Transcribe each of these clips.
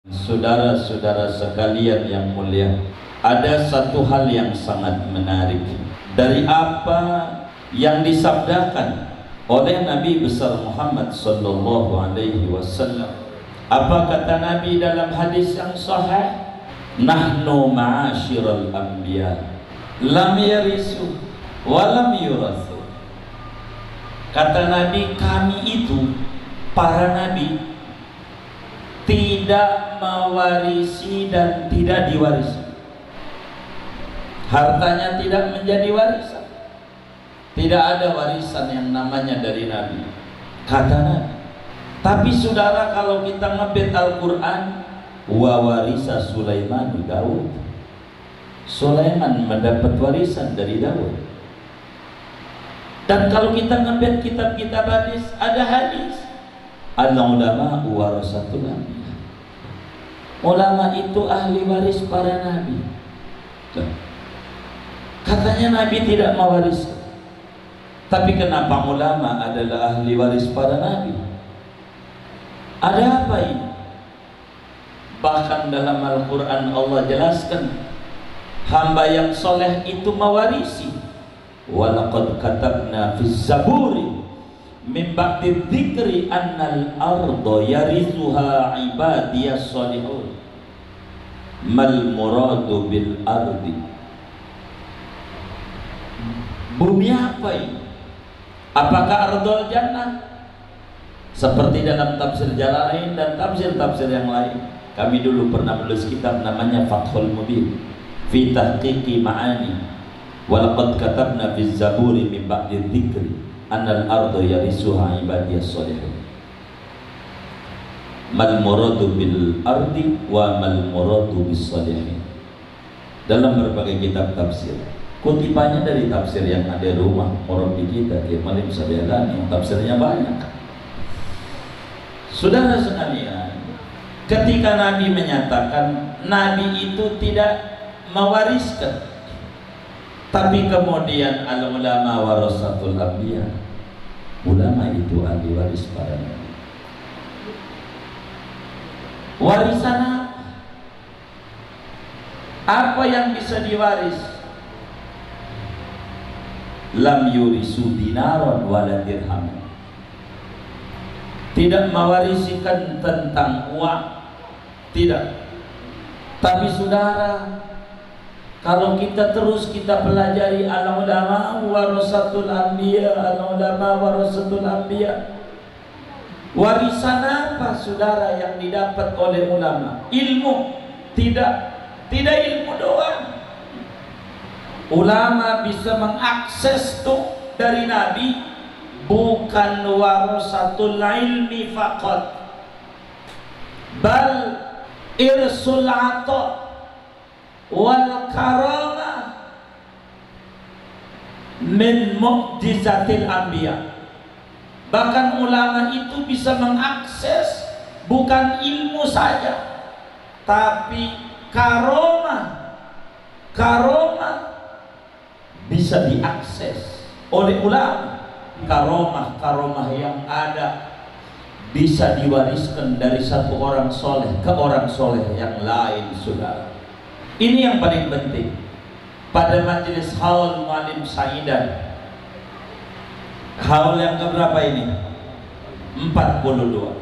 Saudara-saudara sekalian yang mulia, ada satu hal yang sangat menarik dari apa yang disabdakan oleh Nabi besar Muhammad sallallahu alaihi wasallam. Apa kata Nabi dalam hadis yang sahih? Nahnu ma'asyiral anbiya lam yarisu wa lam yurathu. Kata Nabi, kami itu para nabi tidak mewarisi dan tidak diwarisi. Hartanya tidak menjadi warisan. Tidak ada warisan yang namanya dari Nabi, kata Nabi. Tapi saudara, kalau kita ngebet Al-Quran, wa warisa Sulaiman Daud, Sulaiman mendapat warisan dari Daud. Dan kalau kita ngebet kitab-kitab hadis, ada hadis al-ulama warasatul anbiya. Ulama itu ahli waris para nabi. Katanya Nabi tidak mewariskan. Tapi kenapa ulama adalah ahli waris para nabi? Ada apa ini? Bahkan dalam Al-Quran Allah jelaskan, hamba yang soleh itu mewarisi. Walaqad katabna fis zaburi min ba'di dzikri annal arda yarithuha ibadiyas sholihun. Mal muradu bil ardi. Bumi apa ini? Apakah ardul jannah? Seperti dalam tafsir Jalalain dan tafsir-tafsir yang lain. Kami dulu pernah menulis kitab namanya Fathul Mubin fi tahqiqi ma'ani. Walaqad katabna fiz zaburi min ba'di dzikri annal arda yarisuha ibadiyas sholihun. Mal muradu bil ardi wa mal muradu bis sholihin. Dalam berbagai kitab tafsir, kutipannya dari tafsir yang ada rumah murabi kita Kiai Malim Sabiadan yang tafsirnya banyak. Saudara sekalian, ketika Nabi menyatakan Nabi itu tidak mewariskan, tapi kemudian al-ulama warasatul anbiya, ulama itu ahli waris para nabi. Warisan apa? Apa yang bisa diwaris? Lam yurisu dinaron wala dirham. Tidak mewarisikan tentang uang, tidak. Tapi saudara, kalau kita terus kita pelajari al-ulama warasatul anbiya, al-ulama warasatul anbiya, warisan apa saudara yang didapat oleh ulama? Ilmu. Tidak ilmu doang. Ulama bisa mengakses tuh dari Nabi, bukan warasatul ilmi faqat, bal irsul ata wal karamah min mu'jizatil anbiya. Bahkan ulama itu bisa mengakses bukan ilmu saja, tapi karomah bisa diakses oleh ulama. Karomah yang ada bisa diwariskan dari satu orang soleh ke orang soleh yang lain, saudara. Ini yang paling penting. Pada majelis haul Muallim Saidan, haul yang keberapa ini? 42.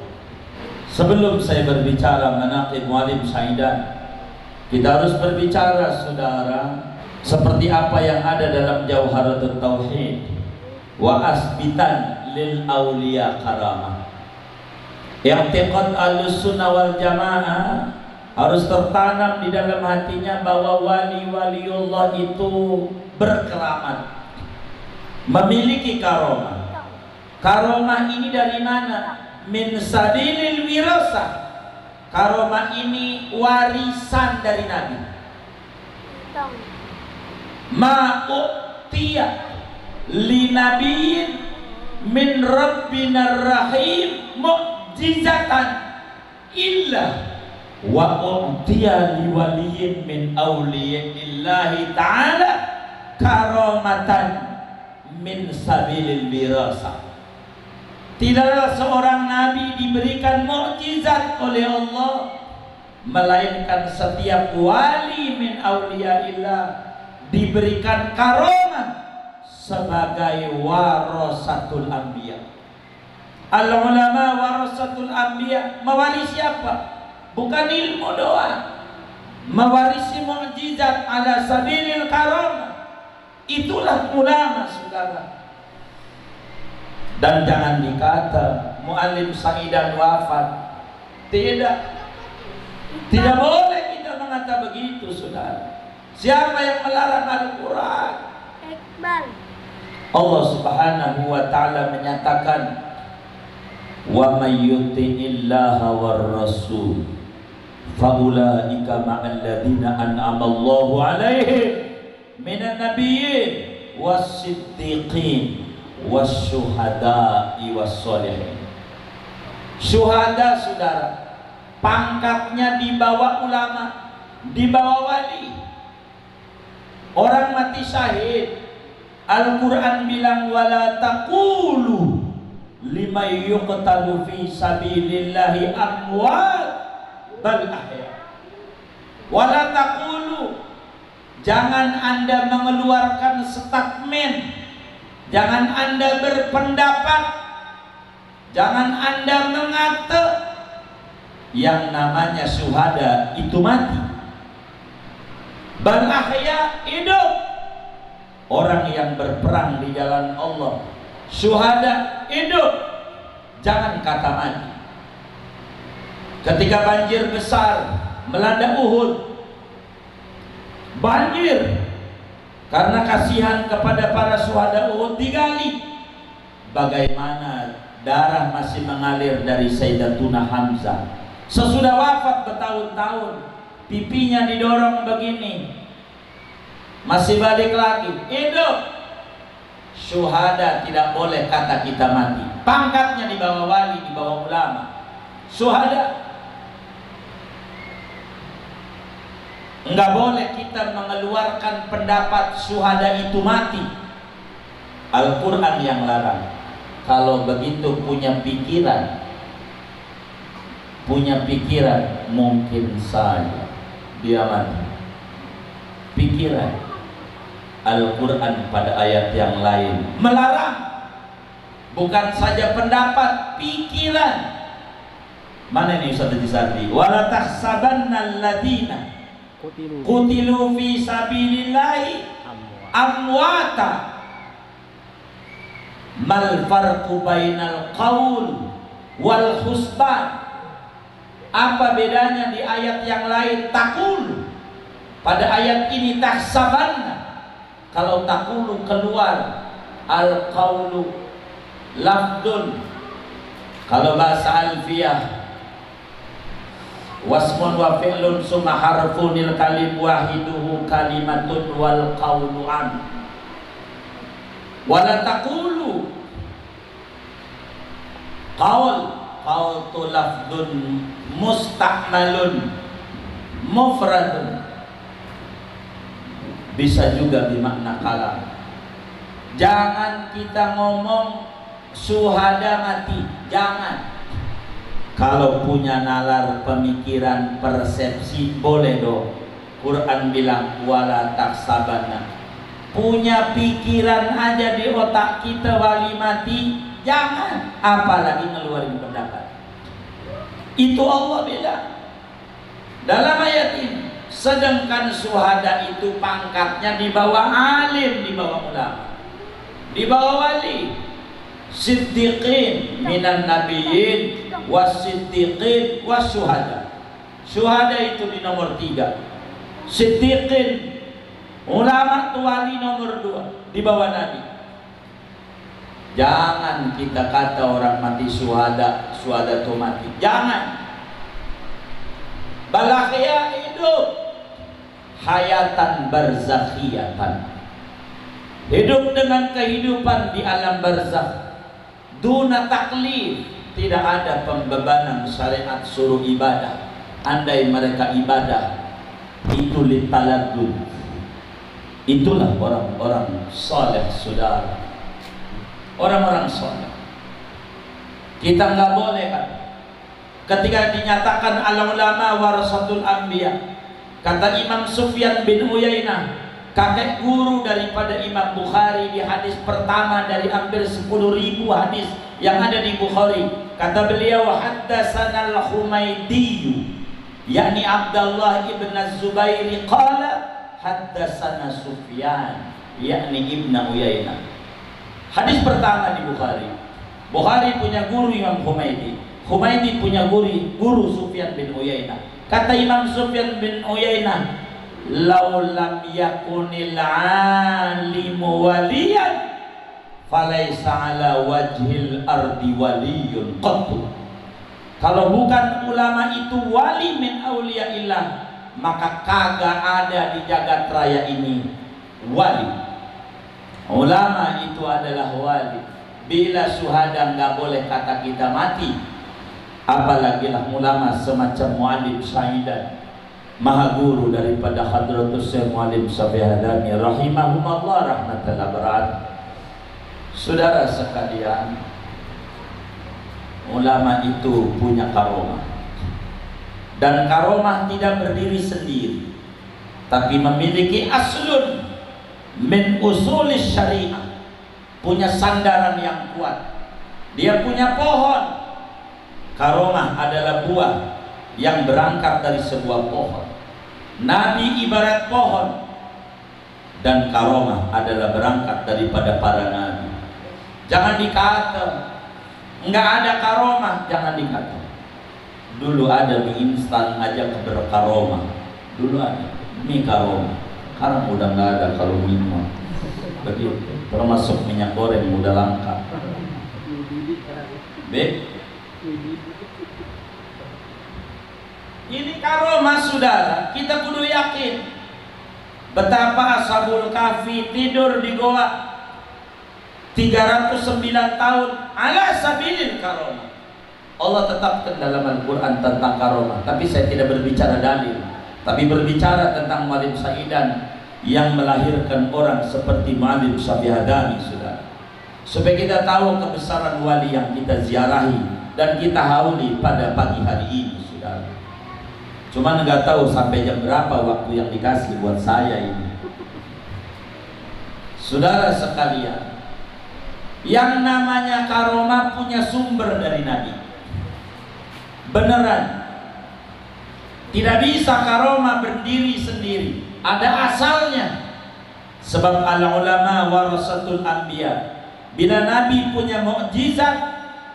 Sebelum saya berbicara manaqib Muallim Saidan, kita harus berbicara, saudara, seperti apa yang ada dalam Jauharatul Tauhid. Wa asbitan lil auliya karamah. I'tiqad al-sunnah wal jamaah harus tertanam di dalam hatinya bahwa wali-waliullah itu berkeramat, memiliki karomah. Karomah ini dari mana? Min sabilil wirasah. Karomah ini warisan dari Nabi. Ma'u'tiya li nabiyyin min rabbina rahim mu'jizatan illa wa u'tiya li waliyyin min awliyaillahi ta'ala karamatan min sabilil wirasah. Tidaklah seorang nabi diberikan mukjizat oleh Allah melainkan setiap wali min auliyaillah diberikan karomah sebagai warasatul anbiya. Al ulama warasatul anbiya, mewarisi apa? Bukan ilmu doang, mewarisi mukjizat ala sabilil karamah. Itulah ulama, saudara. Dan jangan dikata muallim Sa'idan wafat. Tidak boleh kita mengata begitu, saudara. Siapa yang melarang Al-Quran? Allah Subhanahu wa ta'ala menyatakan, wa may yuti'illaha war rasul faulaika ma'al ladzina an'ama Allahu 'alaihim minan nabiyyin was-siddiqin was-syuhada'i was-sholihin. Syuhada, saudara, pangkatnya di bawah ulama, di bawah wali. Orang mati syahid, Al-Quran bilang wala taqulu liman yuqtalu fi sabilillahi amwat bal ahya. Wala taqulu, jangan Anda mengeluarkan statement, jangan Anda berpendapat, jangan Anda mengata yang namanya syuhada itu mati. Bal ahya, hidup. Orang yang berperang di jalan Allah, syuhada, hidup. Jangan kata mati. Ketika banjir besar melanda Uhud, banjir karena kasihan kepada para syuhada Uhud digali. Bagaimana darah masih mengalir dari Sayyidatuna Hamzah. Sesudah wafat bertahun-tahun, pipinya didorong begini, masih balik lagi, hidup. Syuhada tidak boleh kata kita mati. Pangkatnya di bawah wali, di bawah ulama. Syuhada enggak boleh kita mengeluarkan pendapat syuhada itu mati. Al-Quran yang larang. Kalau begitu punya pikiran, mungkin saja dia mati. Pikiran. Al-Quran pada ayat yang lain melarang, bukan saja pendapat, pikiran. Mana ini Ustaz Jisati? Wala tahsabanna alladziina qutilu fi sabilillahi amwata mal farqu bainal qaul wal husban. Apa bedanya di ayat yang lain taqul, pada ayat ini tahsabanna? Kalau taqulu keluar, al-qawlu lafdun. Kalau bahasa alfiyah, wasmun wa fi'lun summa harfunil kalim wahiduhu kalimatun wal qawlu an. Wala taqulu qawtu lafdun musta'malun mufradun, bisa juga bermakna kalam. Jangan kita ngomong syuhada mati, jangan. Kalau punya nalar pemikiran, persepsi, boleh dong. Quran bilang wala tahsabanna. Punya pikiran aja di otak kita wali mati, jangan. Apalagi ngeluarin pendapat. Itu Allah bilang dalam ayat ini. Sedangkan syuhada itu pangkatnya di bawah alim, di bawah ulama, di bawah wali. Siddiqin minan nabiyyin was-siddiqin was-syuhada. Syuhada itu di nomor 3. Siddiqin, ulama tu wali nomor 2, di bawah nabi. Jangan kita kata orang mati syuhada, syuhada itu mati. Jangan. Balakhia hidup hayatan barzakhiyatan, hidup dengan kehidupan di alam barzakh, duna taklif, tidak ada pembebanan syariat suruh ibadah. Andai mereka ibadah itu litaladud. Itulah orang-orang soleh, saudara, orang-orang soleh. Kita nggak boleh kan ketika dinyatakan al-ulama warasatul anbiya. Kata Imam Sufyan bin Uyainah, kakek guru daripada Imam Bukhari, di hadis pertama dari hampir 10.000 hadis yang ada di Bukhari, kata beliau, haddatsana al-Humaydi, yakni Abdullah ibn Az-Zubairi, qala haddatsana Sufyan, yakni Ibn Uyainah. Hadis pertama di Bukhari. Bukhari punya guru Imam Humaydi, Humaydi punya guru Sufyan bin Uyainah. Kata Imam Sufyan bin Uyainah, "Lau lam yakunil alimu waliyan, falaisa ala wajhil ardi waliyun qattu." Kalau bukan ulama itu wali min auliyaillah, maka kagak ada di jagat raya ini wali. Ulama itu adalah wali. Bila syuhada nggak boleh kata kita mati, apalagi lah ulama semacam Mu'alim Syahidan, maha guru daripada Hadratus Syekh Mu'alim Syafi'i Hadami rahimahumullah rahmatan barat. Saudara sekalian, ulama itu punya karomah, dan karomah tidak berdiri sendiri, tapi memiliki aslun min usulis syariah, punya sandaran yang kuat. Dia punya pohon. Karomah adalah buah yang berangkat dari sebuah pohon. Nabi ibarat pohon, dan karomah adalah berangkat daripada para nabi. Jangan dikata nggak ada karomah, jangan dikata. Dulu ada mie instan aja berkaromah. Dulu ada mie karomah. Sekarang udah nggak ada kalau minum. Begitu. Termasuk minyak goreng udah langka. Ini karomah saudara. Kita kudu yakin betapa Ashabul Kahfi tidur di goa 309 tahun ala sabilil karomah. Allah tetapkan dalam Al-Quran tentang karomah. Tapi saya tidak berbicara dalil, tapi berbicara tentang Mu'alim Syahidan yang melahirkan orang seperti Mu'alim Syafi'i Hadami, saudara, supaya kita tahu kebesaran wali yang kita ziarahi dan kita hauli pada pagi hari ini, saudara. Cuma nggak tahu sampai jam berapa waktu yang dikasih buat saya ini. Saudara sekalian, yang namanya karomah punya sumber dari Nabi. Beneran, tidak bisa karomah berdiri sendiri, ada asalnya. Sebab al-ulama warasatul anbiya. Bila Nabi punya mukjizat,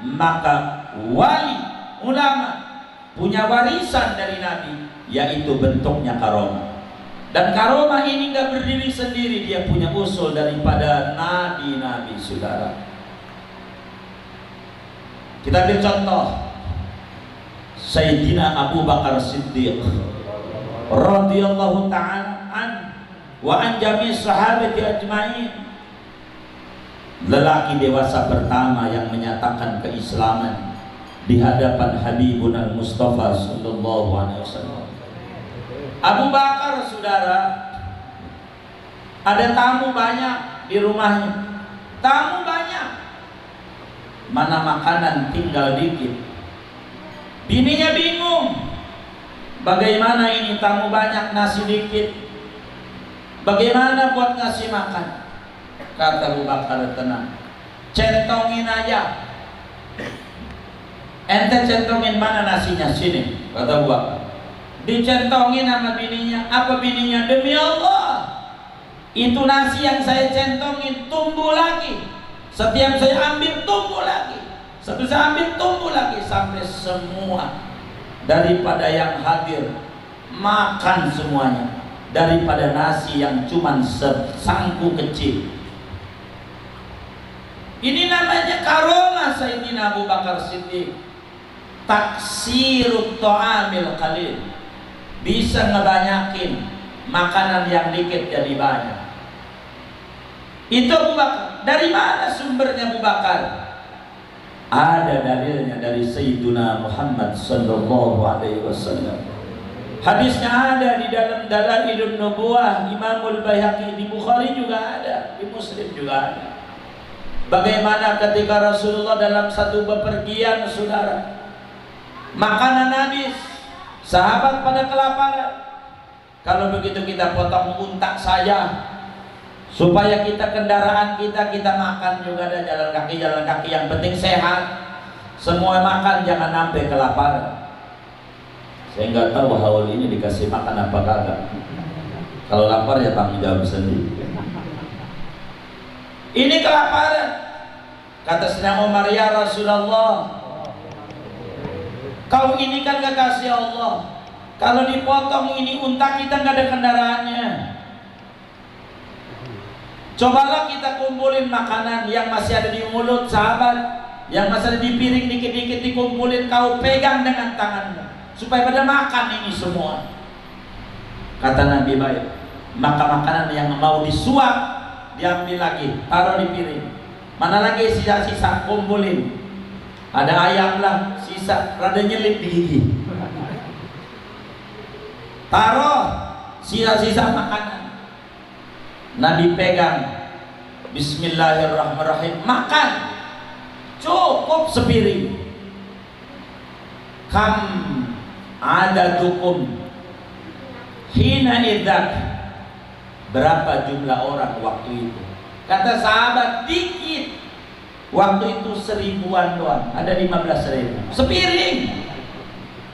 maka wali ulama punya warisan dari Nabi, yaitu bentuknya karomah. Dan karomah ini nggak berdiri sendiri, dia punya usul daripada nabi-nabi, saudara. Kita ambil contoh Sayyidina Abu Bakar Siddiq radhiyallahu ta'ala an wa an jami' sahabati ajma'in, lelaki dewasa pertama yang menyatakan keislaman di hadapan Habibun al-Mustafa sallallahu alaihi wasallam. Abu Bakar, saudara, ada tamu banyak di rumahnya. Tamu banyak, mana makanan tinggal dikit. Bininya bingung, bagaimana ini tamu banyak nasi dikit, bagaimana buat ngasih makan? Kata Abu Bakar, tenang, centongin aja. Ente centongin mana nasinya, sini. Kata Abu Bakar. Dicentongin sama bininya. Apa bininya? Demi Allah, itu nasi yang saya centongin tumbuh lagi. Setiap saya ambil tumbuh lagi. Satu saya ambil tumbuh lagi, sampai semua daripada yang hadir makan semuanya, daripada nasi yang cuman sesangku kecil. Ini namanya karomah Sayyidina Abu Bakar Siddiq. Taksirut ta'amil qalil, bisa ngebanyakin makanan yang dikit jadi banyak. Itu Abu Bakar. Dari mana sumbernya Abu Bakar? Ada dalilnya dari Sayyiduna Muhammad sallallahu alaihi wasallam. Hadisnya ada di dalam Dalailun Nubuwah Imamul Baihaqi, di Bukhari juga ada, di Muslim juga ada. Bagaimana ketika Rasulullah dalam satu bepergian, saudara, makanan habis, sahabat pada kelaparan. Kalau begitu kita potong unta saya, supaya kita kendaraan kita makan juga, ada jalan kaki yang penting sehat. Semua makan, jangan sampai kelaparan. Saya nggak tahu haul ini dikasih makan apa kagak. Kalau lapar ya tanggung jawab sendiri. Ini kelaparan. Kata Sayyidina Umar, ya Rasulullah, kau ini kan kekasih Allah. Kalau dipotong ini unta kita nggak ada kendaraannya. Cobalah kita kumpulin makanan yang masih ada di mulut sahabat, yang masih ada di piring, dikit-dikit dikumpulin, kau pegang dengan tanganmu supaya pada makan ini semua. Kata Nabi, baik. Maka makanan yang mau disuap diambil lagi, taruh di piring. Mana lagi sisa-sisa, kumpulin. Ada ayam lah, sisa, rada nyelip di gigi. Taruh sisa-sisa makanan. Nabi pegang, Bismillahirrahmanirrahim, makan. Cukup sepiring. Kam adadukum hina idzak, berapa jumlah orang waktu itu? Kata sahabat, dikit. Waktu itu 1000-an doang, ada 15.000 sepiring.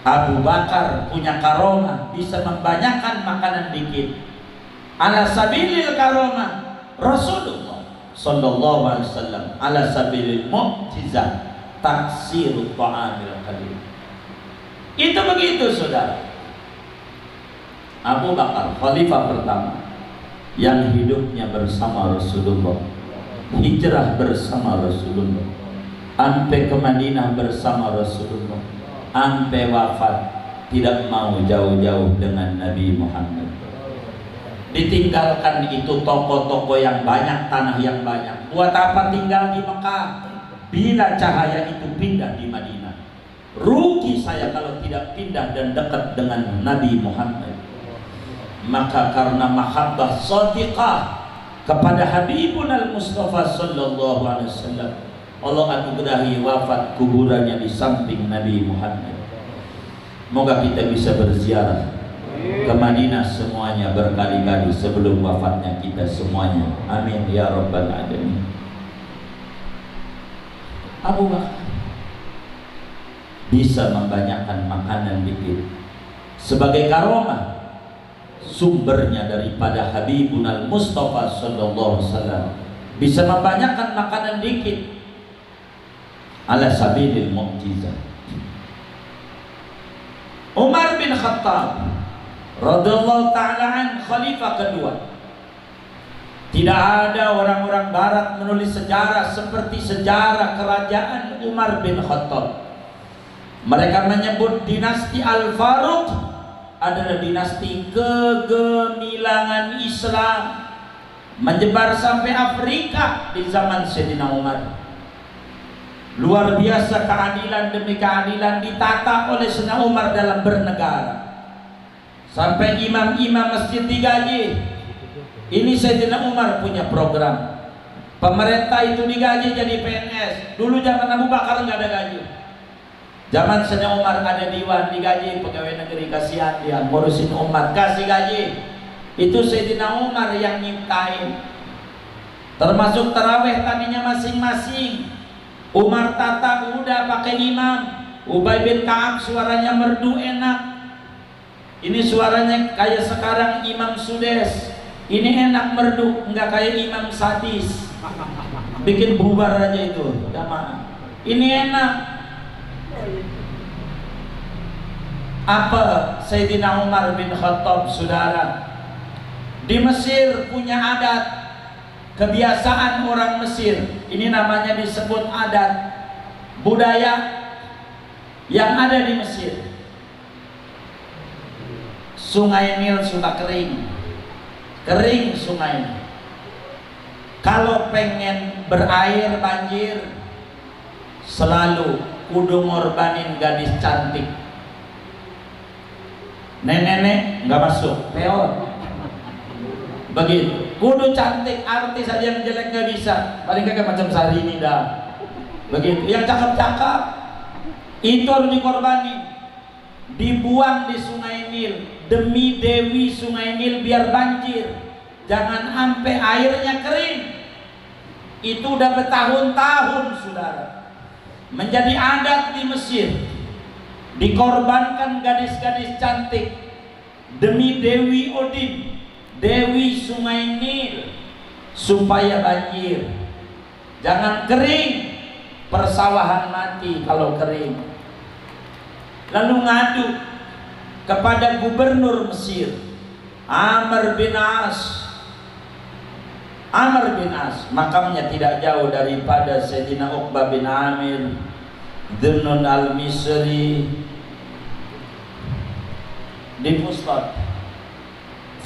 Abu Bakar punya karomah, bisa membanyakan makanan dikit. Ala sabilil karomah Rasulullah sallallahu alaihi wasallam, ala sabilil mu'jizah taksirut ta'amil qalil. Itu begitu saudara. Abu Bakar khalifah pertama yang hidupnya bersama Rasulullah, hijrah bersama Rasulullah, sampai ke Madinah bersama Rasulullah, sampai wafat tidak mau jauh-jauh dengan Nabi Muhammad. Ditinggalkan itu toko-toko yang banyak, tanah yang banyak. Buat apa tinggal di Mekah bila cahaya itu pindah di Madinah? Rugi saya kalau tidak pindah dan dekat dengan Nabi Muhammad. Maka karena mahabbah shadiqah kepada Habibun al-Mustafa sallallahu alaihi wasallam, Allah anugerahi wafat kuburannya di samping Nabi Muhammad. Moga kita bisa berziarah ke Madinah semuanya berkali-kali sebelum wafatnya kita semuanya. Amin ya rabbal alamin. Abu Bakar bisa membanyakkan makanan dikit sebagai karomah, sumbernya daripada Habibun al-Mustafa sallallahu alaihi wasallam. Bisa membanyakkan makanan dikit ala sabilil mu'jizah. Umar bin Khattab radhiyallahu ta'ala an, khalifah kedua. Tidak ada orang-orang barat menulis sejarah seperti sejarah kerajaan Umar bin Khattab. Mereka menyebut dinasti Al-Faruq adalah dinasti kegemilangan Islam, menyebar sampai Afrika di zaman Sayyidina Umar. Luar biasa keadilan demi keadilan ditata oleh Sayyidina Umar dalam bernegara. Sampai imam-imam masjid digaji. Ini Sayyidina Umar punya program. Pemerintah itu digaji jadi PNS. Dulu zaman Abu Bakar nggak ada gaji. Zaman Sayyidina Umar ada diwan, digaji pegawai negeri, kasihan dia ngurusin umat, kasih gaji. Itu Sayyidina Umar yang nyiptain. Termasuk taraweh tadinya masing-masing. Umar tata udah pakai imam. Ubay bin Ka'ab suaranya merdu enak. Ini suaranya kayak sekarang Imam Sudes. Ini enak merdu, enggak kayak Imam Sadis. Bikin bubar aja itu jamaah. Ini enak. Apa Sayyidina Umar bin Khattab saudara? Di Mesir punya adat, kebiasaan orang Mesir. Ini namanya disebut adat budaya yang ada di Mesir. Sungai Nil suka kering, kering sungai. Kalau pengen berair banjir, selalu kudu ngorbanin gadis cantik. Nenek-nenek nggak masuk, peot. Begitu, kudu cantik, artis aja yang jelek nggak bisa. Paling kagak macam Syahrini dah. Begitu, yang cakep-cakep itu harus dikorbanin. dibuang di Sungai Nil demi Dewi Sungai Nil biar banjir, jangan sampai airnya kering. Itu udah bertahun-tahun saudara, menjadi adat di Mesir, dikorbankan gadis-gadis cantik demi Dewi Odin, Dewi Sungai Nil, supaya banjir, jangan kering, persawahan mati kalau kering. Lalu ngadu kepada gubernur Mesir, Amr bin As. Amr bin As, makamnya tidak jauh daripada Sayyidina Uqbah bin Amir, Dhunnun al-Misri di Fustat,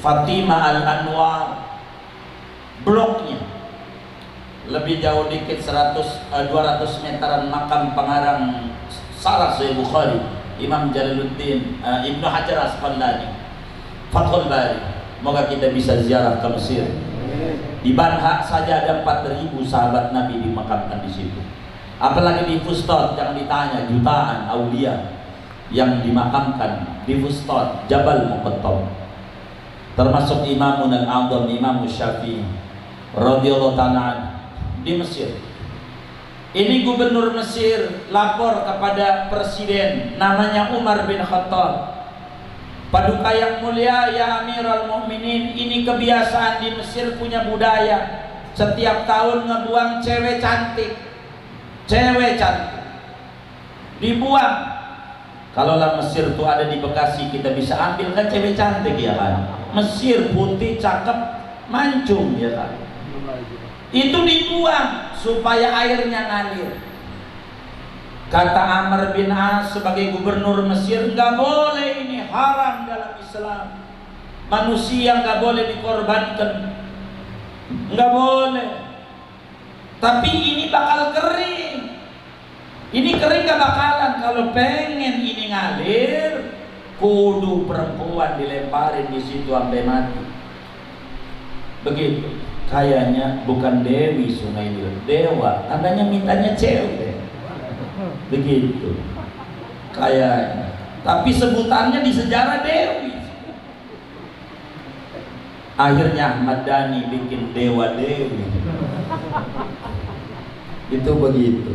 Fatimah al-Anwar, bloknya lebih jauh dikit 200 meteran makam pengarang Sarah Sahih Bukhari, Imam Jalaluddin Ibnu Hajar Asqalani, Fathul Bari. Moga kita bisa ziarah ke Mesir. Di Banha saja ada 4.000 sahabat Nabi dimakamkan di situ. Apalagi di Fustat, jangan ditanya, jutaan aulia yang dimakamkan di Fustat, Jabal Muqattab. Termasuk Imamun al-A'zam, Imam Syafi'i radhiyallahu ta'ala di Mesir. Ini gubernur Mesir lapor kepada presiden namanya Umar bin Khattab. Paduka yang mulia, ya Amirul Mukminin, ini kebiasaan di Mesir punya budaya, setiap tahun ngebuang cewek cantik. Cewek cantik dibuang. Kalau lah Mesir tuh ada di Bekasi, kita bisa ambil kan cewek cantik ya kan. Mesir putih, cakep, mancung ya kan. Itu dibuang supaya airnya ngalir. Kata Amr bin As sebagai gubernur Mesir, nggak boleh, ini haram dalam Islam. Manusia nggak boleh dikorbankan, nggak boleh. Tapi ini bakal kering. Ini kering gak bakalan. Kalau pengen ini ngalir, kudu perempuan dilemparin di situ sampai mati. Begitu. Kayaknya bukan Dewi Sungai Nil, dewa. Katanya mintanya cewek. Begitu. Kayaknya. Tapi sebutannya di sejarah Dewi. Akhirnya Ahmad Dhani bikin Dewa Dewi. Itu begitu.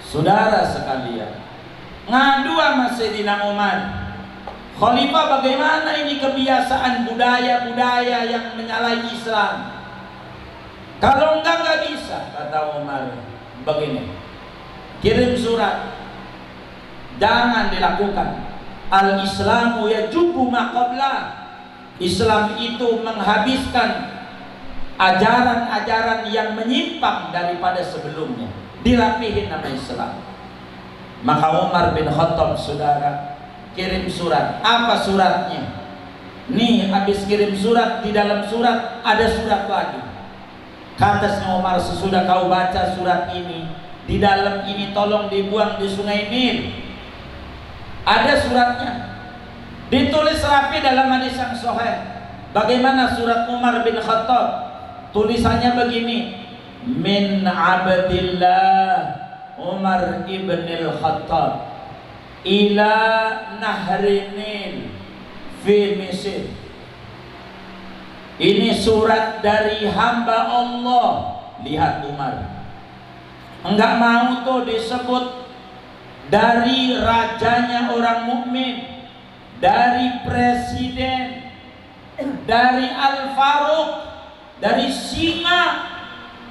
Saudara sekalian, ngadu sama Sayyidina Umar, Khalifah, bagaimana ini kebiasaan budaya-budaya yang menyalahi Islam? Kalau enggak bisa, kata Umar. Begini, kirim surat, jangan dilakukan. Al-Islamu yajubu ma qablah. Islam itu menghabiskan ajaran-ajaran yang menyimpang daripada sebelumnya. Dirapihin nama Islam. Maka Umar bin Khattab, saudara, kirim surat. Apa suratnya? Nih, habis kirim surat, di dalam surat ada surat lagi. Kata Umar, sesudah kau baca surat ini, di dalam ini tolong dibuang di Sungai Nil. Ada suratnya, ditulis rapi dalam hadis yang sahih. Bagaimana surat Umar bin Khattab? Tulisannya begini: min abdillah Umar ibn al-Khattab ila nahrinil fi Mesir. Ini surat dari hamba Allah. Lihat Umar, enggak mau tuh disebut dari rajanya orang mukmin, dari presiden, dari Al-Faruq, dari singa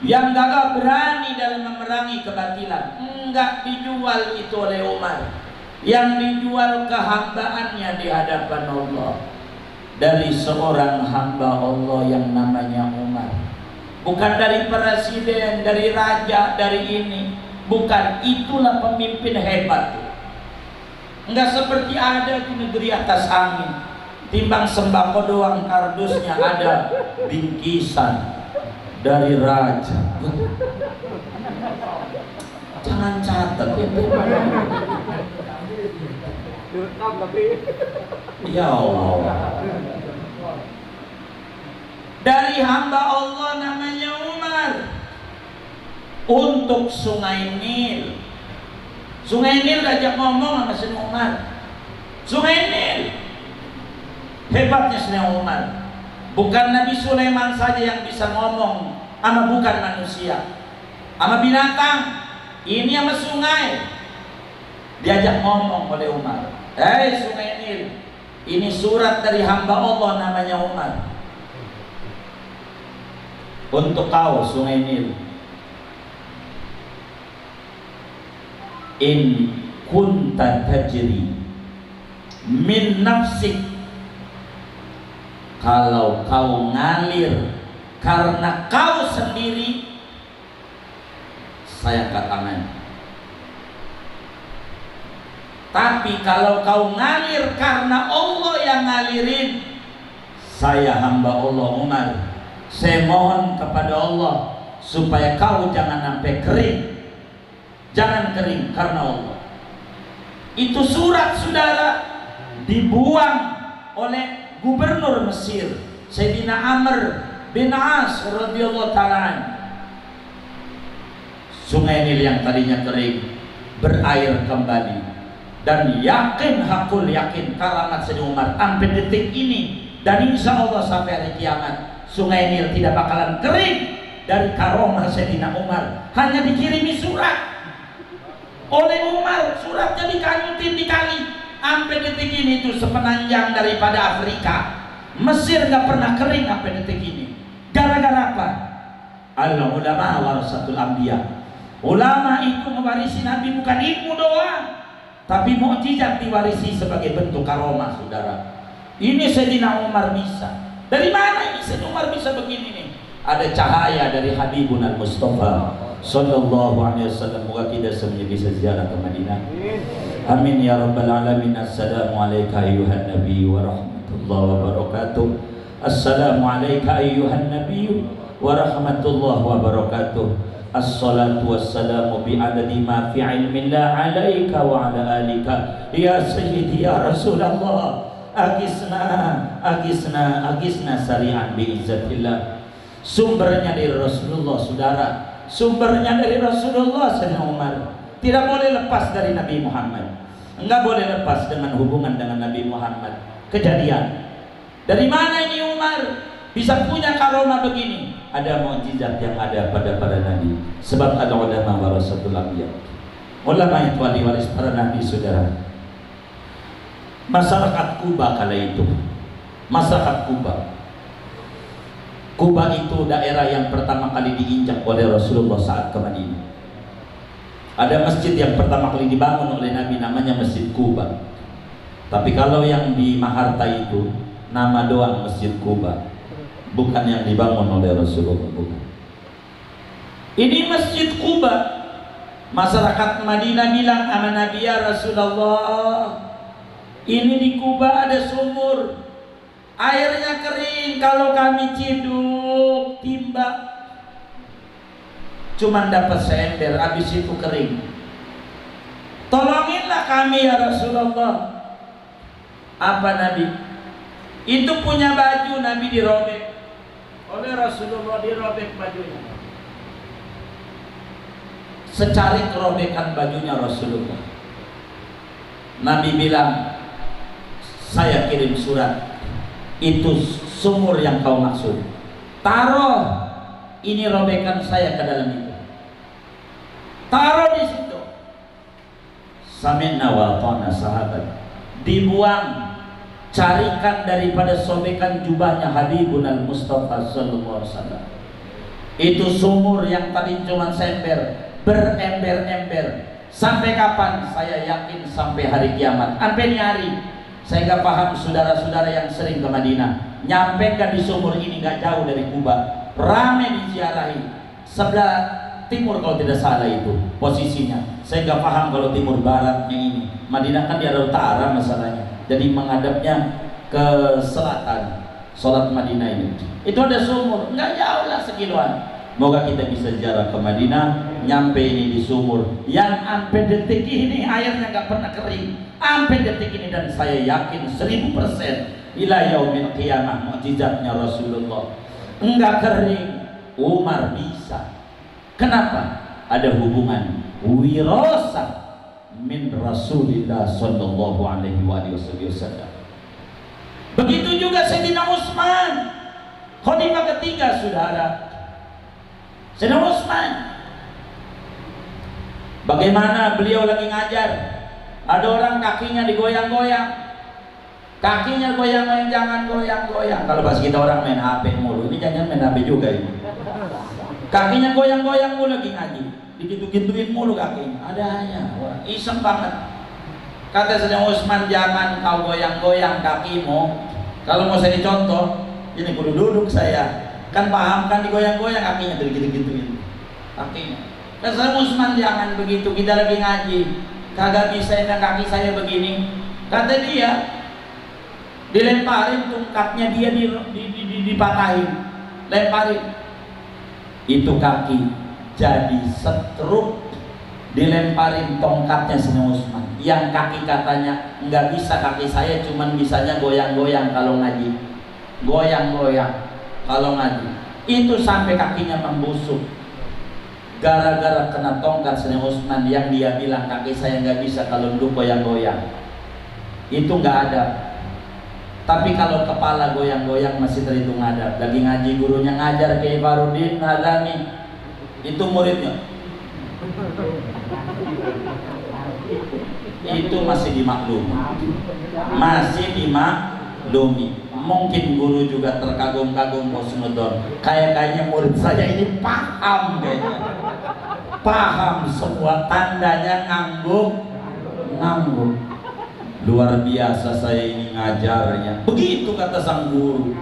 yang gagah berani dalam memerangi kebatilan. Enggak dijual itu oleh Umar. Yang dijual kehambaannya di hadapan Allah dari seorang hamba Allah yang namanya Umar. Bukan dari presiden, dari raja, dari ini. Bukan, itulah pemimpin hebat. Enggak seperti ada di negeri atas angin, timbang sembako doang kardusnya ada bingkisan dari raja. Jangan catat itu. Ya Allah. Dari hamba Allah namanya Umar, untuk Sungai Nil Sungai Nil diajak ngomong sama Sayyidina Umar. Sungai Nil. Hebatnya Sayyidina Umar. Bukan Nabi Sulaiman saja yang bisa ngomong sama bukan manusia, sama binatang. Ini sama sungai diajak ngomong oleh Umar. Sungai Nil, ini surat dari hamba Allah namanya Umar. Untuk kau Sungai Nil, in kunta tajri min nafsik, kalau kau ngalir karena kau sendiri, saya angkat tangan. Tapi kalau kau ngalir karena Allah yang ngalirin, saya hamba Allah Umar, saya mohon kepada Allah supaya kau jangan sampai kering. Jangan kering karena Allah. Itu surat saudara dibuang oleh gubernur Mesir Sayyidina Amr bin As radhiyallahu ta'ala. Sungai Nil yang tadinya kering berair kembali. Dan yakin, hakul yakin, karamat Sayyidina Umar sampai detik ini, dan insya Allah sampai hari kiamat Sungai Nil tidak bakalan kering dari karomah Sayyidina Umar. Hanya dikirimi surat oleh Umar, suratnya dikanyutin di kali. Sampai detik ini itu sepenanjang daripada Afrika, Mesir nggak pernah kering sampai detik ini. Gara-gara apa? Al-ulama warasatul anbiya. Ulama itu mewarisi Nabi bukan ilmu doang, tapi mukjizat diwarisi sebagai bentuk karomah saudara. Ini Sayyidina Umar bisa. Dari mana ini Sayyidina Umar bisa begini nih? Ada cahaya dari Habibun al-Mustafa sallallahu alaihi wasallam. Moga kita semuanya bisa ziarah ke Madinah. Amin ya rabbal alamin. Assalamualaikum ayuhan nabi wa rahmatullahi wa barakatuh. Assalamualaikum ayuhan nabi wa rahmatullahi wa barakatuh. Assalatu wassalamu bi'adadi ma fi ilmillah alaika wa ala alika ya sayyidi ya Rasulullah. Agisna sari'an bi'izzatillah. Sumbernya dari Rasulullah saudara, sumbernya dari Rasulullah Sayyidina Umar. Tidak boleh lepas dari Nabi Muhammad, enggak boleh lepas dengan hubungan dengan Nabi Muhammad. Kejadian dari mana ini Umar bisa punya karomah begini? Ada mukjizat yang ada pada para nabi. Sebab ada ulama warasatul anbiya. Ulama itu ahli waris para nabi saudara. Masyarakat Kuba kala itu, masyarakat Kuba. Kuba itu daerah yang pertama kali diinjak oleh Rasulullah saat ke Madinah. Ada masjid yang pertama kali dibangun oleh Nabi, namanya Masjid Kuba. Tapi kalau yang di Maharta itu nama doang Masjid Kuba, bukan yang dibangun oleh Rasulullah, bukan. Ini Masjid Kuba. Masyarakat Madinah bilang sama Nabi, ya Rasulullah, ini di Kuba ada sumur, airnya kering, kalau kami ciduk timba cuman dapat seember, habis itu kering. Tolonginlah kami ya Rasulullah. Apa Nabi? Itu punya baju Nabi dirobek oleh Rasulullah, dirobek bajunya. Secarik robekan bajunya Rasulullah. Nabi bilang, saya kirim surat, itu sumur yang kau maksud, taruh ini robekan saya ke dalam itu, taruh di situ. Sami'na wa ata'na sahabat. Dibuang, carikan daripada sobekan jubahnya Habibun al-Mustafa sallallahu alaihi wasallam. Itu sumur yang tadi cuma sember, berember-ember. Sampai kapan? Saya yakin sampai hari kiamat. Sampai hari. Saya gak paham saudara-saudara yang sering ke Madinah, nyampe kan di sumur ini gak jauh dari Kuba, ramai diziarahi. Sebelah timur kalau tidak salah itu posisinya. Saya gak paham kalau timur baratnya ini. Madinah kan di arah utara masalahnya, jadi menghadapnya ke selatan. Sholat Madinah ini, itu ada sumur, nggak jauh lah sekiloan. Moga kita bisa ziarah ke Madinah, nyampe ini di sumur yang sampai detik ini airnya nggak pernah kering, sampai detik ini. Dan saya yakin 1000% ila yaumil qiyamah mukjizatnya Rasulullah enggak kering. Umar bisa. Kenapa? Ada hubungan wirasah min Rasulillah sallallahu alaihi wasallam. Begitu juga Sayyidina Utsman, khalifah ketiga, saudara. Sayyidina Utsman, bagaimana beliau lagi ngajar, ada orang kakinya digoyang-goyang, kakinya goyang-goyang, jangan goyang-goyang. Kalau pas kita orang main HP mulu, ini jangan main HP juga ini. Kakinya goyang-goyang mulu lagi ngaji, digitu-gituin mulu kakinya. Adanya, wah, iseng banget. Kata Sayyidina Utsman, jangan kau goyang-goyang kakimu. Kalau mau saya contoh, ini kudu duduk saya. Kan paham kan digoyang-goyang kakinya, digitu-gituin kakinya. Kata Sayyidina Utsman, jangan begitu, kita lagi ngaji. Kagak bisa yang kaki saya begini. Kata dia, dilemparin tungkatnya dia dipatahin, lemparin. Itu kaki jadi setruk, dilemparin tongkatnya Sayyidina Utsman. Yang kaki katanya nggak bisa kaki saya, cuman bisanya goyang-goyang kalau ngaji, goyang-goyang kalau ngaji. Itu sampai kakinya membusuk gara-gara kena tongkat Sayyidina Utsman yang dia bilang kaki saya nggak bisa kalau duduk goyang-goyang. Itu nggak ada. Tapi kalau kepala goyang-goyang masih terhitung adab. Lagi ngaji gurunya ngajar Kiai Farudin Hadami, itu muridnya, itu masih dimaklumi, masih dimaklumi. Mungkin guru juga terkagum-kagum Husnudon, kayaknya murid saya ini paham kayaknya, paham semua tandanya, ngangguk. Luar biasa saya ini ngajarnya. Begitu kata sang guru.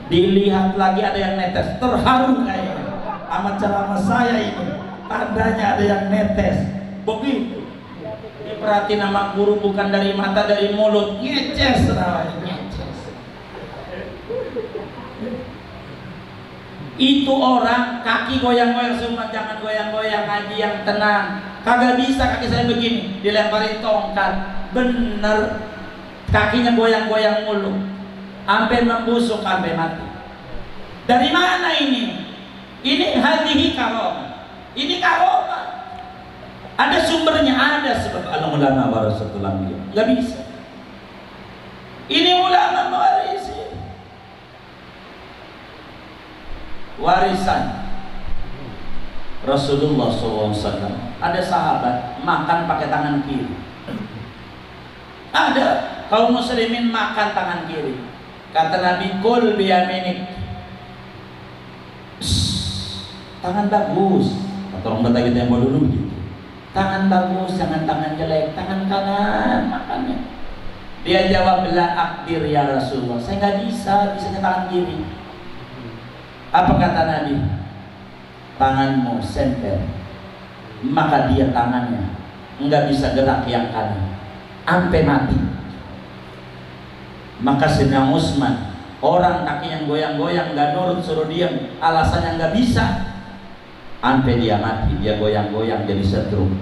Dilihat lagi ada yang netes, terharu kayaknya sama ceramah saya ini. Tandanya ada yang netes. Begitu. Diperhatiin sama guru, bukan dari mata, dari mulut. Ngeces rawanya, ngeces. Itu orang kaki goyang-goyang semua, jangan goyang-goyang, ngaji yang tenang. Kagak bisa kaki saya begini, dilemparin tongkat. Bener, kakinya goyang-goyang mulu, sampai membusuk, sampai mati. Dari mana ini? Ini hadhihi karomah. Ini karomah. Ada sumbernya, ada sebab ulama warasatul anbiya. Gak bisa. Ini ulama mewarisi warisan Rasulullah SAW. Ada sahabat makan pakai tangan kiri. Ada kaum muslimin makan tangan kiri. Kata Nabi, kul biyaminik. Tangan bagus. Kata orang kata kita yang mau dulu gitu. Tangan bagus, jangan tangan jelek. Tangan kanan makannya. Dia jawab, la akdir ya Rasulullah. Saya nggak bisa, bisanya tangan kiri. Apa kata Nabi? Tanganmu senter. Maka dia tangannya nggak bisa gerak yang kanan sampai mati. Maka Sayyidina Utsman, orang kaki yang goyang-goyang nggak nurut, suruh diam, alasannya nggak bisa, sampai dia mati. Dia goyang-goyang jadi stroke.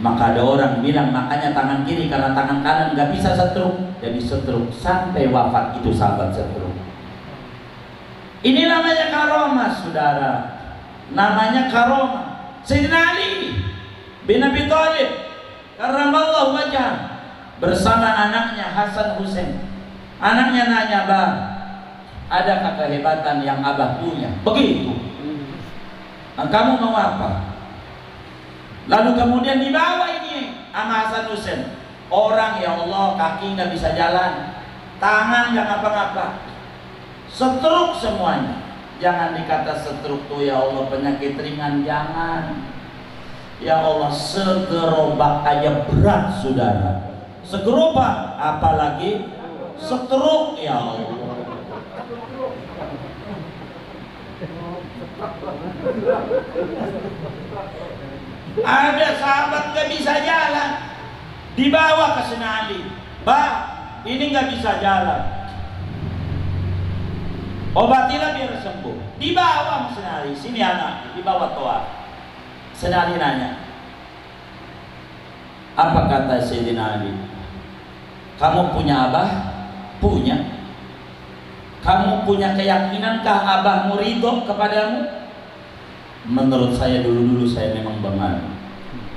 Maka ada orang bilang makanya tangan kiri, karena tangan kanan nggak bisa stroke, jadi stroke sampai wafat. Itu sahabat stroke. Ini namanya karomah, saudara. Namanya karomah. Sayyidina Ali bin Abi Thalib karramallahu wajhah bersama anaknya Hasan Husain. Anaknya nanya, "Bang, adakah kehebatan yang Abah punya?" Begitu. Nah, kamu mau apa? Lalu kemudian dibawa ini sama Hasan Husain. Orang, ya Allah, kaki nggak bisa jalan, tangan nggak ngapa-ngapa, stroke semuanya. Jangan dikata stroke tuh ya Allah penyakit ringan, jangan. Ya Allah, segerobak aja berat, saudara. Segerobak, apalagi stroke, ya Allah. Ada sahabat gak bisa jalan, dibawa ke Sayyidina Ali. Bah, ini gak bisa jalan, obatilah biar sembuh. Dibawa ke Sayyidina Ali, sini anak, dibawa toa. Sayyidina Ali nanya, apa kata Sayyidina Ali? Kamu punya abah? Punya. Kamu punya keyakinankah abahmu ridho kepadamu? Menurut saya dulu-dulu saya memang benar.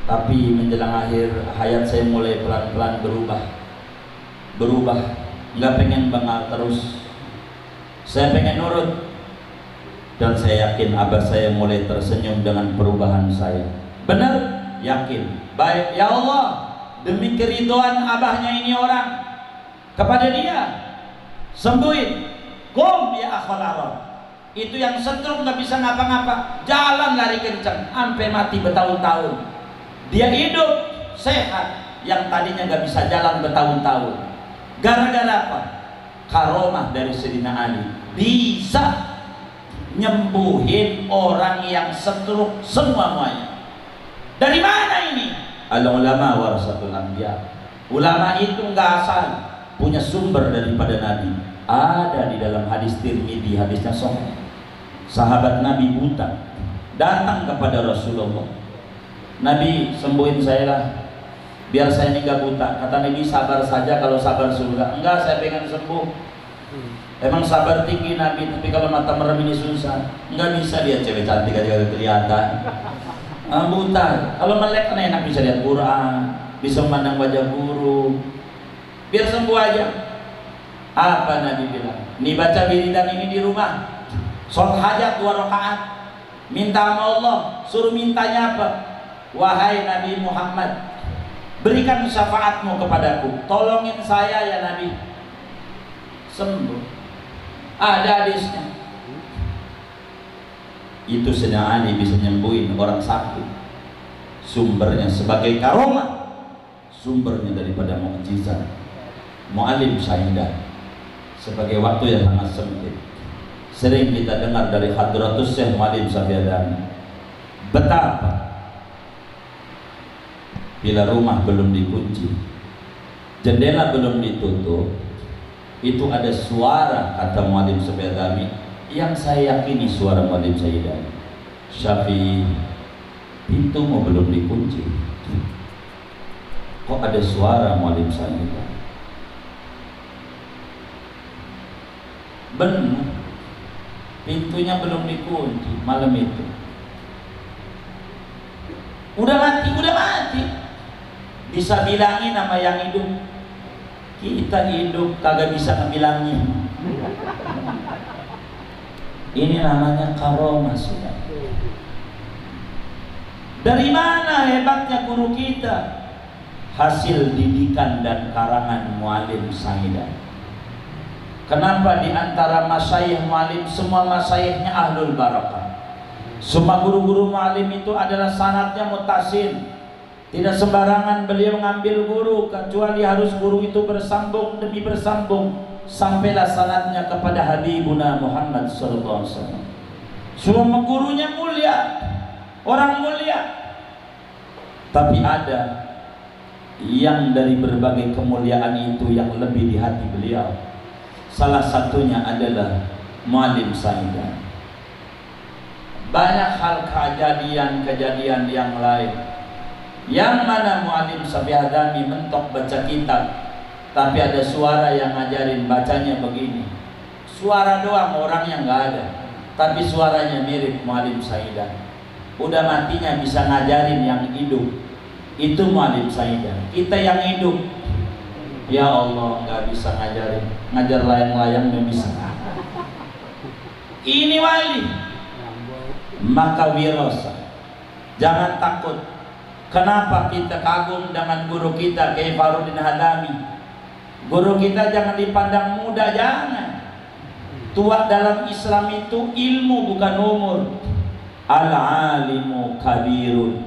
Tapi menjelang akhir hayat saya mulai pelan-pelan berubah. Nggak pengen bengal terus, saya pengen nurut. Dan saya yakin abah saya mulai tersenyum dengan perubahan saya. Benar, yakin. Baik, ya Allah, demi keridhaan abahnya ini orang, kepada dia sembuhin. Kum ya akhal arab. Itu yang stroke nggak bisa ngapa-ngapa, jalan lari kencang sampai mati bertahun-tahun. Dia hidup sehat, yang tadinya nggak bisa jalan bertahun-tahun. Gara-gara apa? Karomah dari Sayyidina Ali, bisa nyembuhin orang yang stroke semuanya. Dari mana ini? Al ulama warasatul anbiya. Ulama itu nggak asal, punya sumber daripada Nabi. Ada di dalam hadis Tirmidzi, hadisnya sahih. Sahabat Nabi buta datang kepada Rasulullah. Nabi, sembuhin saya lah, biar saya ini gak buta. Kata Nabi, sabar saja, kalau sabar surga. Enggak, saya pengen sembuh. Emang sabar tinggi Nabi, tapi kalau mata merem ini susah. Enggak bisa lihat cewek cantik aja kelihatan. Buta. Kalau melek kan enak, bisa lihat Quran, bisa memandang wajah guru. Biar sembuh aja. Apa Nabi bilang? Nih baca wiridan ini di rumah, sholat hajat 2 rakaat, minta sama Allah. Suruh mintanya apa? Wahai Nabi Muhammad, berikan syafaatmu kepadaku, tolongin saya ya Nabi, sembuh. Ada hadisnya. Itu Sayyidina Ali bisa nyembuhin orang sakit. Sumbernya sebagai karomah, sumbernya daripada mukjizat. Mu'alim Saidah. Sebagai waktu yang sangat sempit, sering kita dengar dari Hadratus Syekh Mu'alim Safiadani betapa bila rumah belum dikunci, jendela belum ditutup, itu ada suara, kata Mu'alim Safiadani, yang saya yakini suara Mu'alim Sayyidani. Syafi, pintumu belum dikunci, kok ada suara Mu'alim Sayyidani? Benar, pintunya belum dikunci malam itu. Udah mati. Bisa bilangin sama yang hidup. Kita hidup kagak bisa ngebilangin. Ini namanya karomah sudah. Dari mana hebatnya guru kita? Hasil didikan dan karangan Mu'alim Saidah. Kenapa di antara masyayikh Mu'alim semua masyayikhnya ahlul barakah? Semua guru-guru Mu'alim itu adalah sanadnya mutasin. Tidak sembarangan beliau mengambil guru, kecuali harus guru itu bersambung demi bersambung, sampailah sanadnya kepada Habibuna Muhammad sallallahu alaihi wasallam. Semua gurunya mulia, orang mulia. Tapi ada yang dari berbagai kemuliaan itu yang lebih di hati beliau. Salah satunya adalah Mu'alim Saidah. Banyak hal kejadian yang lain yang mana Mu'alim Safiadani mentok baca kitab, tapi ada suara yang ngajarin bacanya begini. Suara doang, orangnya nggak ada, tapi suaranya mirip Mu'alim Saidah. Udah matinya bisa ngajarin yang hidup. Itu Mu'alim Saidah. Kita yang hidup, ya Allah, nggak bisa ngajarin, ngajar layang-layang nggak bisa. Ini wali. Maka wirosa, jangan takut. Kenapa kita kagum dengan guru kita Kiai Farudin Hadami? Guru kita jangan dipandang muda, jangan. Tua dalam Islam itu ilmu, bukan umur. Al-alimu kabirun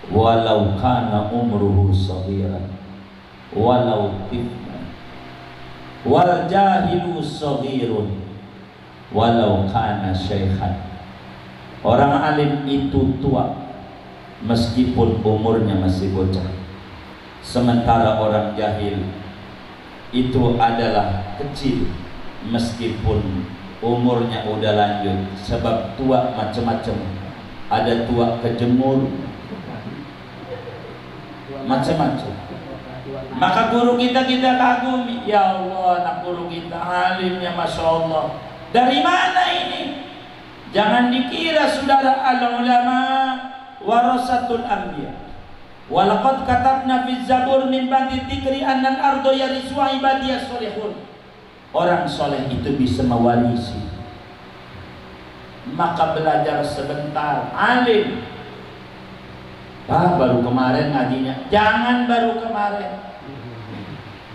walau kana umruhu saghiran, walau tiflan, wal jahilu saghirun walau kana syaikhan. Orang alim itu tua meskipun umurnya masih bocah, sementara orang jahil itu adalah kecil meskipun umurnya udah lanjut. Sebab tua macam-macam, ada tua kejemur, macam-macam. Maka guru kita kagumi. Ya Allah, anak guru kita alimnya Masya Allah. Dari mana ini? Jangan dikira saudara al ulama warasatul anbiya. Walaqad katabna fi zabur min ba'di dzikri annal ardo yarisuha ibadiyas sholihun. Orang soleh itu bisa mewarisi. Maka belajar sebentar, alim. Baru kemarin ngajinya. Jangan baru kemarin.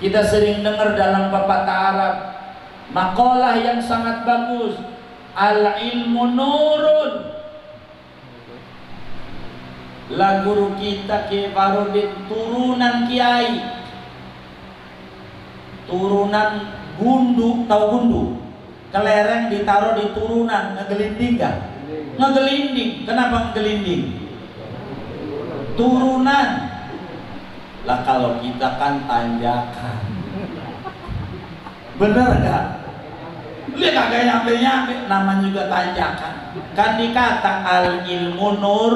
Kita sering dengar dalam pepatah Arab makalah yang sangat bagus, al ilmu nurun. Lah guru kita Kiai Farudin turunan kiai, turunan gundu, tahu gundu? Kelereng ditaruh di turunan, ngegelinding gak? Ngegelinding. Kenapa ngegelinding? Turunan. Lah kalau kita kan tanjakan. Bener gak? Lihat kagak nyampe-nyampe, namanya juga tanjakan. Kan dikata al ilmu nur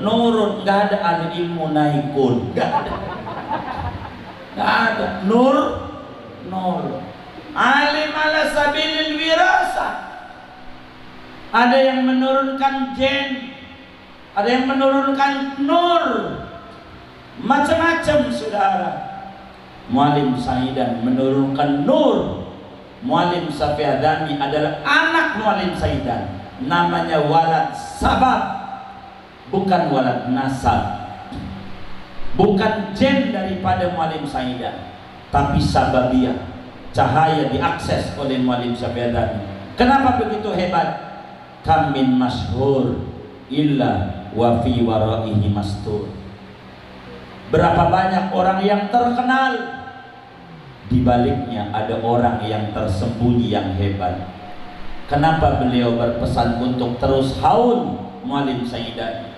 nurun, gak ada al ilmu naikun, gak ada. Gak ada. Nur alim ala sabilil wirasa. Ada yang menurunkan jen, ada yang menurunkan nur, macam-macam saudara. Muallim Saidan menurunkan nur. Muallim Safiadani adalah anak Muallim Saidan, namanya walad sabab, bukan walad nasab, bukan jen daripada Muallim Saidan, tapi sababiyah, cahaya diakses oleh Muallim Safiadani. Kenapa begitu hebat? Kam min masyhur illa wa fi waraihi mastur. Berapa banyak orang yang terkenal, di baliknya ada orang yang tersembunyi yang hebat. Kenapa beliau berpesan untuk terus haul Muallim Saidan?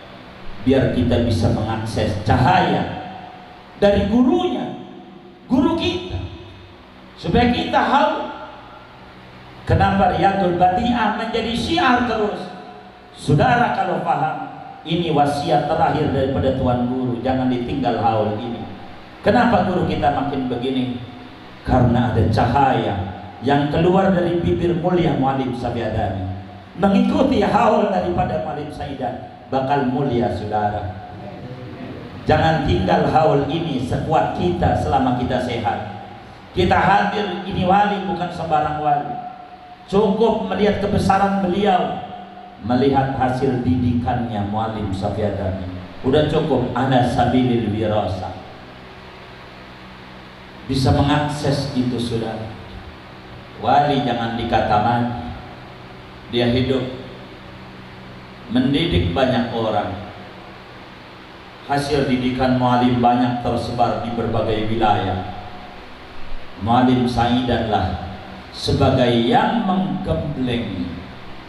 Biar kita bisa mengakses cahaya dari gurunya, guru kita, supaya kita haul. Kenapa Riyadul Badi'ah menjadi syiar terus? Saudara kalau paham, ini wasiat terakhir daripada Tuan Guru, jangan ditinggal haul ini. Kenapa guru kita makin begini? Karena ada cahaya yang keluar dari bibir mulia Muallim Safiadani. Mengikuti haul daripada Muallim Saidan bakal mulia saudara. Jangan tinggal haul ini sekuat kita selama kita sehat. Kita hadir ini wali bukan sembarang wali. Cukup melihat kebesaran beliau, melihat hasil didikannya Muallim Safiadani, udah cukup. Ana sabilil wirasa, bisa mengakses itu saudara. Wali jangan dikata mati, dia hidup mendidik banyak orang. Hasil didikan muallim banyak tersebar di berbagai wilayah. Muallim Saidan lah sebagai yang menggembleng,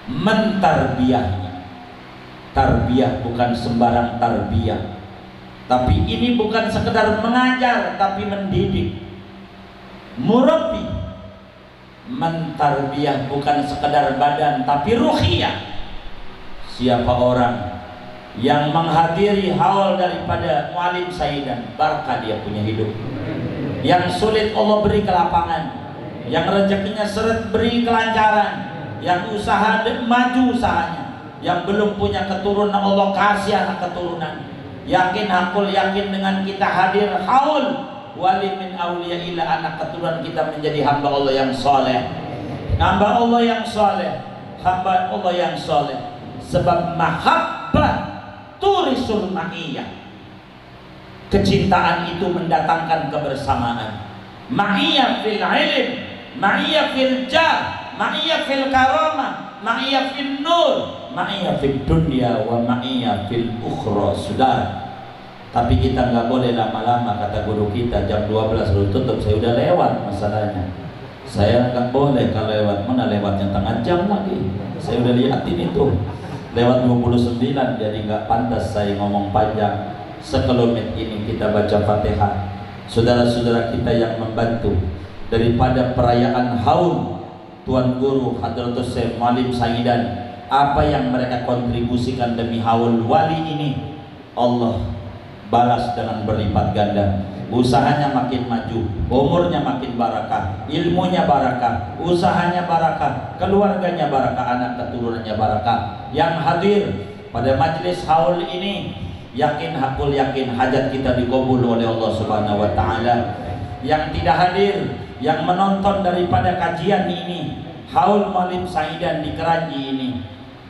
mentarbiyahnya. Tarbiyah bukan sembarang tarbiyah, tapi ini bukan sekedar mengajar, tapi mendidik. Murabbi, mentarbiyah bukan sekedar badan, tapi ruhiyah. Siapa orang yang menghadiri haul daripada Muallim Saidan, barkah dia punya hidup. Yang sulit Allah beri kelapangan, yang rezekinya seret beri kelancaran, yang usaha maju usahanya, yang belum punya keturunan Allah kasih anak keturunan. Yakin hakul yakin dengan kita hadir haul wali min awliya ila, anak keturunan kita menjadi hamba Allah yang soleh, hamba Allah yang soleh, hamba Allah yang soleh. Sebab mahabbah turisul ma'iyah, kecintaan itu mendatangkan kebersamaan. Ma'iyah fil ilm, ma'iyah fil jah, ma'iyah fil karamah, ma'iyah fil nur, ma'iyah fil dunya wa ma'iyah fil ukhra saudara. Tapi kita nggak boleh lama-lama, kata guru kita jam 12 baru tutup. Saya udah lewat masalahnya. Saya nggak boleh, kalau lewat mana lewatnya tengah jam lagi. Saya udah lihatin itu lewat 29, jadi nggak pantas saya ngomong panjang. Sekelumit ini kita baca Fatihah. Saudara-saudara kita yang membantu daripada perayaan haul Tuan Guru Hadratus Syekh Muallim Saidan, apa yang mereka kontribusikan demi haul wali ini, Allah balas dengan berlipat ganda. Usahanya makin maju, umurnya makin barakah, ilmunya barakah, usahanya barakah, keluarganya barakah, anak keturunannya barakah. Yang hadir pada majlis haul ini, yakin hakul yakin hajat kita dikabul oleh Allah Subhanahu wa taala. Yang tidak hadir, yang menonton daripada kajian ini, haul Maulid Saidan di Keranji ini,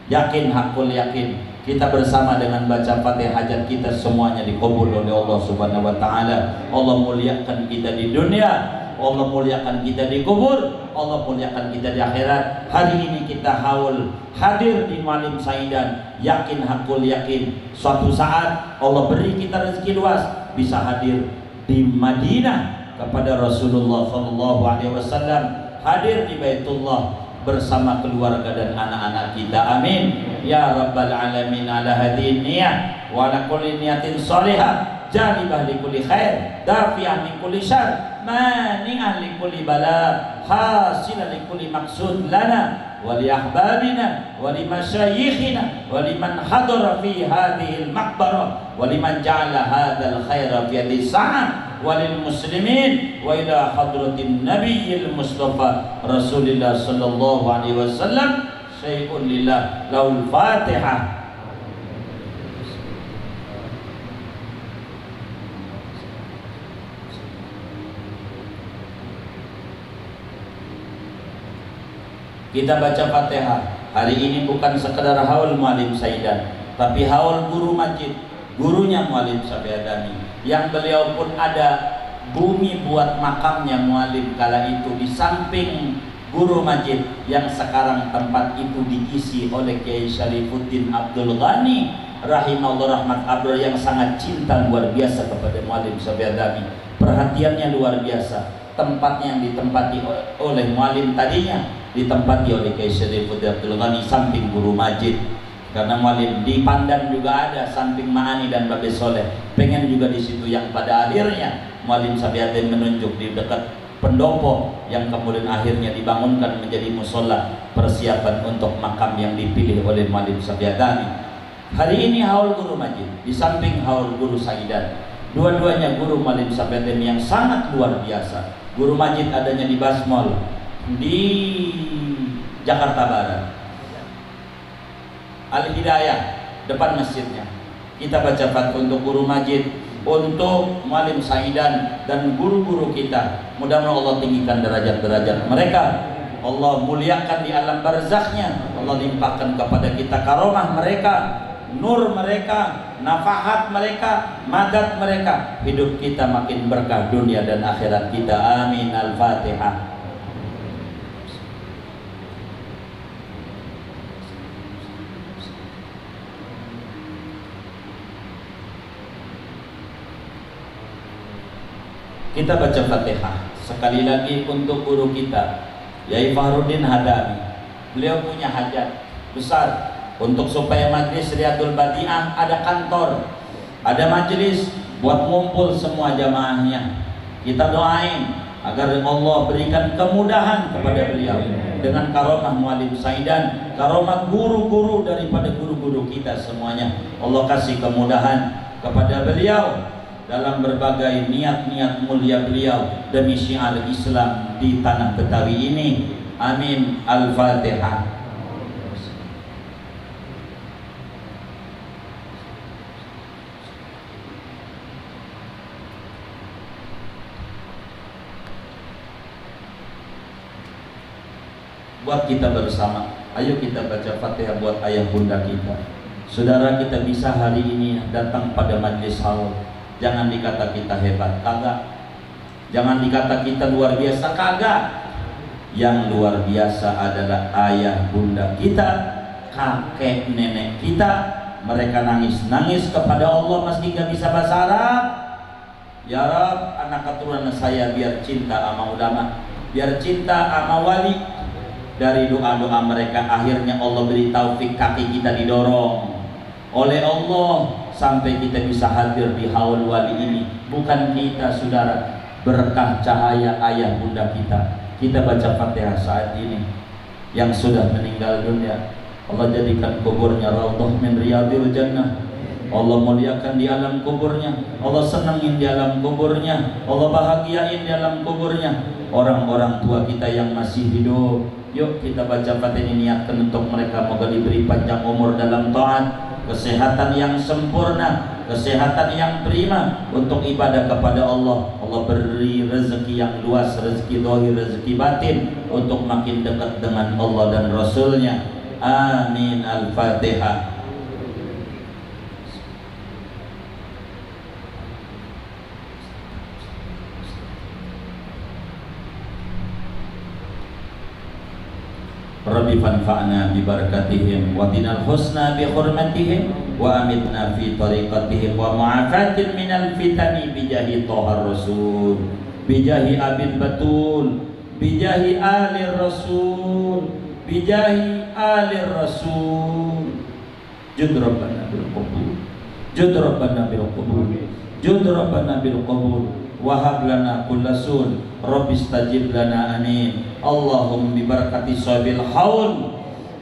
yakin hakul yakin kita bersama dengan baca Fatihah hajat kita semuanya dikabul oleh Allah Subhanahu wa taala. Allah muliakan kita di dunia, Allah muliakan kita di kubur, Allah muliakan kita di akhirat. Hari ini kita haul hadir di Maulid Saidan, yakin hakul yakin suatu saat Allah beri kita rezeki luas bisa hadir di Madinah kepada Rasulullah sallallahu alaihi wasallam, hadir di Baitullah bersama keluarga dan anak-anak kita. Amin ya rabbal alamin. Ala hadhihi niyah wa ala kulli niyatin shalihah jalibah li kulli khair dafi'ah min kulli syarr mani'ah li kulli bala hasilah li kulli maqsud lana wa li ahbabina wa li masyayikhina wa liman hadara fi hadhihi al-maqbarah wa liman ja'ala hadzal khaira fi hadhihi sa'ah walil muslimin wa ila hadratin nabiyil mustafa rasulillah sallallahu alaihi wasallam syai'un lillah laul fatihah. Kita baca Fatihah hari ini bukan sekedar haul Muallim Saidan, tapi haul guru masjid, gurunya Muallim Sabiadami, yang beliau pun ada bumi buat makamnya Muallim kala itu di samping guru masjid, yang sekarang tempat itu diisi oleh Kiai Syarifuddin Abdul Ghani rahimahullah rahmat abdul, yang sangat cinta luar biasa kepada Muallim Sabiadami. Perhatiannya luar biasa. Tempat yang ditempati oleh Muallim tadinya ditempati oleh Kiai Syarifuddin Abdul Ghani samping guru masjid. Karena Muallim di Pandan juga ada samping Ma'ani dan Babe Soleh, pengen juga di situ, yang pada akhirnya Muallim Sabiadami menunjuk di dekat pendopo yang kemudian akhirnya dibangunkan menjadi musola persiapan untuk makam yang dipilih oleh Muallim Sabiadami. Hari ini haul guru masjid di samping haul guru Saidan, dua-duanya guru Muallim Sabiadami yang sangat luar biasa. Guru masjid adanya di Basmol di Jakarta Barat, Al-Hidayah depan masjidnya. Kita baca Fatihah untuk guru masjid, untuk Muallim Saidan dan guru-guru kita. Mudah-mudahan Allah tinggikan derajat-derajat mereka, Allah muliakan di alam barzakhnya, Allah limpahkan kepada kita karomah mereka, nur mereka, nafahat mereka, madad mereka, hidup kita makin berkah dunia dan akhirat kita. Amin. Al-Fatihah. Kita baca Fatihah sekali lagi untuk guru kita Yai Fahruddin Hadami. Beliau punya hajat besar untuk supaya majlis Riyadul Badi'ah ada kantor, ada majlis buat ngumpul semua jamaahnya. Kita doain agar Allah berikan kemudahan kepada beliau dengan karomah Muallim Saidan, karomah guru-guru daripada guru-guru kita semuanya. Allah kasih kemudahan kepada beliau dalam berbagai niat-niat mulia beliau demi syiar Islam di tanah Betawi ini. Amin. Al-Fatihah. Buat kita bersama, ayo kita baca Fatihah buat ayah bunda kita, saudara kita bisa hari ini datang pada majlis haul. Jangan dikata kita hebat, kagak. Jangan dikata kita luar biasa, kagak. Yang luar biasa adalah ayah bunda kita, kakek nenek kita. Mereka nangis-nangis kepada Allah meski gak bisa bahasa Arab. Ya Rab, anak keturunan saya biar cinta sama ulama, biar cinta sama wali. Dari doa-doa mereka akhirnya Allah beri taufik, kaki kita didorong oleh Allah sampai kita bisa hadir di haul wali ini. Bukan kita saudara, berkah cahaya ayah bunda kita. Kita baca Fatihah saat ini yang sudah meninggal dunia, Allah jadikan kuburnya raudhah min riyadil jannah. Allah muliakan di alam kuburnya, Allah senangin di alam kuburnya, Allah bahagiain di alam kuburnya. Orang-orang tua kita yang masih hidup, yuk kita baca Fatihah ini, niatkan untuk mereka moga diberi panjang umur dalam taat, kesehatan yang sempurna, kesehatan yang prima untuk ibadah kepada Allah. Allah beri rezeki yang luas, rezeki zahir, rezeki batin untuk makin dekat dengan Allah dan Rasulnya. Amin. Al-Fatihah. Rabbi fanfa'na bi barakatihim wa dinal husna bi hurmatihim wa amitna fi tariqatihim wa mu'afatin minal fitani bi jahi Thahar Rasul bi jahi Abil Batul bi jahi alir Rasul bi jahi alir Rasul. Jud Rabbana bil qabul, jud Rabbana bil qabul, jud Rabbana bil qabul. Wahab lana kullasun Rabbi stajib lana amin. Allahumma bi barakati sahibil haul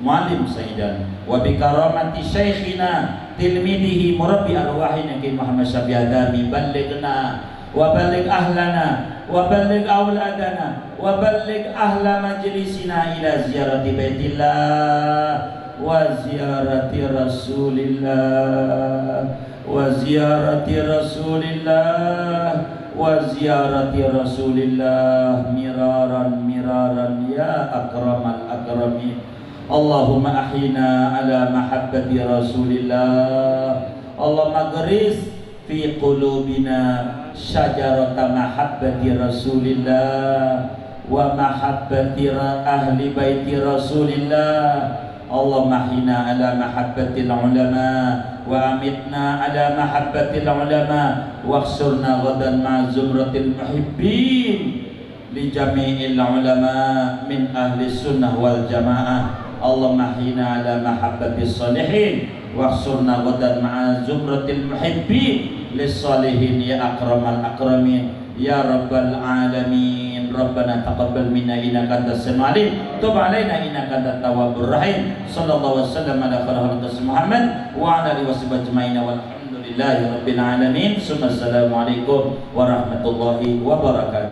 muallim sayyidan wa bi karamati syekhina tilmidihi murabbi arwahina ki Muhammad Syafi'i Adami ballighna wa balligh ahlana wa balligh auladana wa balligh ahla majlisina ila ziyarati baitillah wa ziyarati rasulillah wa ziyarati rasulillah wa ziyarati rasulillah miraran miraran ya akramal akramin. Allahumma ahyina ala mahabbati rasulillah. Allahumma gharis fi qulubina syajarata mahabbati rasulillah wa mahabbati ahli baiti rasulillah. Allahumma ahyina ala mahabbatil ulama wa amitna ala mahabbatil ulama wahsurna ghadan ma zumratil muhibbin li jami'il ulama min ahli sunnah wal jamaah. Allahumma ahyina ala mahabbatis salihin wahsurna ghadan ma zumratil muhibbin lis salihin ya akramal akramin ya rabbal alamin. Rabbana taqabbal minna innaka antas samiul alim tub alaina innaka antat tawwabur rahim. Sallallahu wasallam ala khairil Muhammad wa ala alihi washabbihi ajmain walhamdulillahi rabbil alamin. Assalamualaikum warahmatullahi wabarakatuh.